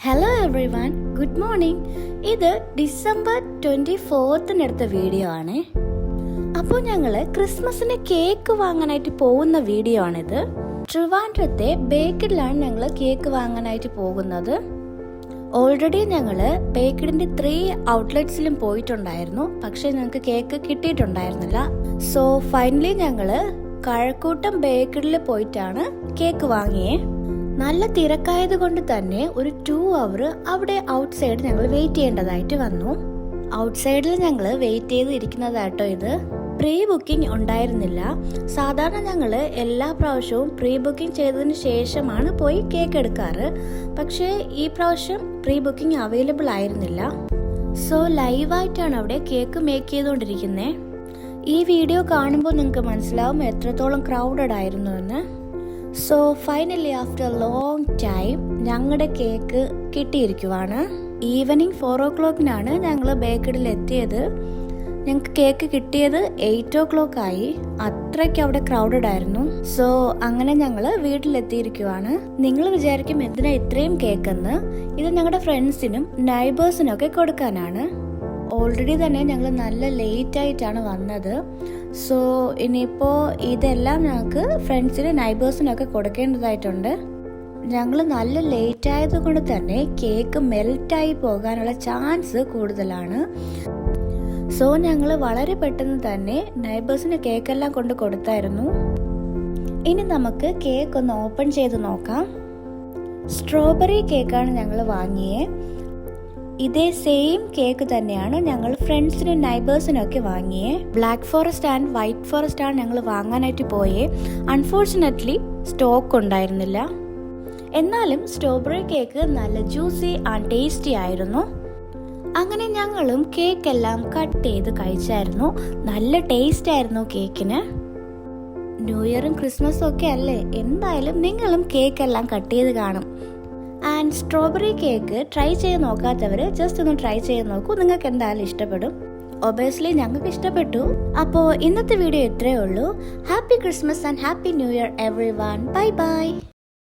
Hello every one, good morning. ഇത് December 24 എടുത്ത video ആണ്. അപ്പോൾ ഞങ്ങൾ ക്രിസ്മസിന് കേക്ക് വാങ്ങാനായിട്ട് പോകുന്ന വീഡിയോ ആണിത്. ട്രിവാൻഡ്രത്തെ ബേക്കറിലാണ് ഞങ്ങൾ കേക്ക് വാങ്ങാനായിട്ട് പോകുന്നത്. ഓൾറെഡി ഞങ്ങൾ ബേക്കറിന്റെ 3 ഔട്ട്ലെറ്റ്സിലും പോയിട്ടുണ്ടായിരുന്നു, പക്ഷെ ഞങ്ങൾക്ക് കേക്ക് കിട്ടിയിട്ടുണ്ടായിരുന്നില്ല. സോ ഫൈനലി ഞങ്ങൾ കഴക്കൂട്ടം ബേക്കറിയിൽ പോയിട്ടാണ് കേക്ക് വാങ്ങിയേ. നല്ല തിരക്കായത് കൊണ്ട് തന്നെ ഒരു 2 അവർ അവിടെ ഔട്ട് സൈഡ് ഞങ്ങൾ വെയിറ്റ് ചെയ്യേണ്ടതായിട്ട് വന്നു. ഔട്ട് സൈഡിൽ ഞങ്ങൾ വെയിറ്റ് ചെയ്ത് ഇരിക്കുന്നതായിട്ടോ ഇത്. പ്രീ ബുക്കിംഗ് ഉണ്ടായിരുന്നില്ല. സാധാരണ ഞങ്ങൾ എല്ലാ പ്രാവശ്യവും പ്രീ ബുക്കിംഗ് ചെയ്തതിന് ശേഷമാണ് പോയി കേക്ക് എടുക്കാറ്. പക്ഷേ ഈ പ്രാവശ്യം പ്രീ ബുക്കിംഗ് അവൈലബിൾ ആയിരുന്നില്ല. സോ ലൈവായിട്ടാണ് അവിടെ കേക്ക് മേക്ക് ചെയ്തുകൊണ്ടിരിക്കുന്നത്. ഈ വീഡിയോ കാണുമ്പോൾ നിങ്ങൾക്ക് മനസ്സിലാവും എത്രത്തോളം ക്രൗഡഡ് ആയിരുന്നു എന്ന്. So finally after long time ഞങ്ങളുടെ കേക്ക് കിട്ടിയിരിക്കുവാണ്. ഈവനിങ് 4 o'clock ഞങ്ങൾ ബേക്കറിയിൽ എത്തിയത്. ഞങ്ങൾക്ക് കേക്ക് കിട്ടിയത് 8 o'clock ആയി. അത്രയ്ക്ക് അവിടെ ക്രൗഡഡ് ആയിരുന്നു. സോ അങ്ങനെ ഞങ്ങൾ വീട്ടിലെത്തിയിരിക്കുവാണ്. നിങ്ങൾ വിചാരിക്കും എന്തിനാ ഇത്രയും കേക്കെന്ന്. ഇത് ഞങ്ങളുടെ ഫ്രണ്ട്സിനും നൈബേഴ്സിനും ഒക്കെ കൊടുക്കാനാണ്. ഓൾറെഡി തന്നെ ഞങ്ങൾ നല്ല ലേറ്റ് ആയിട്ടാണ് വന്നത്. സോ ഇനിയിപ്പോൾ ഇതെല്ലാം ഞങ്ങൾക്ക് ഫ്രണ്ട്സിനും നൈബേഴ്സിനൊക്കെ കൊടുക്കേണ്ടതായിട്ടുണ്ട്. ഞങ്ങൾ നല്ല ലേറ്റ് ആയതുകൊണ്ട് തന്നെ കേക്ക് മെൽറ്റായി പോകാനുള്ള ചാൻസ് കൂടുതലാണ്. സോ ഞങ്ങൾ വളരെ പെട്ടെന്ന് തന്നെ നൈബേഴ്സിന് കേക്കെല്ലാം കൊണ്ട് കൊടുത്തായിരുന്നു. ഇനി നമുക്ക് കേക്ക് ഒന്ന് ഓപ്പൺ ചെയ്ത് നോക്കാം. സ്ട്രോബെറി കേക്കാണ് ഞങ്ങൾ വാങ്ങിയേ. ഇതേ സെയിം കേക്ക് തന്നെയാണ് ഞങ്ങൾ ഫ്രണ്ട്സിനും നൈബേഴ്സിനും ഒക്കെ വാങ്ങിയേ. Black forest and white forest ആണ് ഞങ്ങൾ വാങ്ങാനായിട്ട് പോയേ. അൺഫോർച്ചുനേറ്റ്ലി സ്റ്റോക്ക് ഉണ്ടായിരുന്നില്ല. എന്നാലും സ്ട്രോബെറി കേക്ക് നല്ല ജ്യൂസി ആൻഡ് ടേസ്റ്റി ആയിരുന്നു. അങ്ങനെ ഞങ്ങളും കേക്കെല്ലാം കട്ട് ചെയ്ത് കഴിച്ചായിരുന്നു. നല്ല ടേസ്റ്റ് ആയിരുന്നു കേക്കിന്. ന്യൂ ഇയറും ക്രിസ്മസും ഒക്കെ അല്ലേ, എന്തായാലും നിങ്ങളും കേക്കെല്ലാം കട്ട് ചെയ്ത് കാണും. ആൻഡ് സ്ട്രോബെറി കേക്ക് ട്രൈ ചെയ്ത് നോക്കാത്തവർ ജസ്റ്റ് ഒന്ന് ട്രൈ ചെയ്ത് നോക്കൂ. നിങ്ങൾക്ക് എന്തായാലും ഇഷ്ടപ്പെടും. ഒബിയസ്ലി ഞങ്ങൾക്ക് ഇഷ്ടപ്പെട്ടു. അപ്പോൾ ഇന്നത്തെ വീഡിയോ ഇത്രയേ ഉള്ളൂ. Happy Christmas and happy new year every one. Bye bye.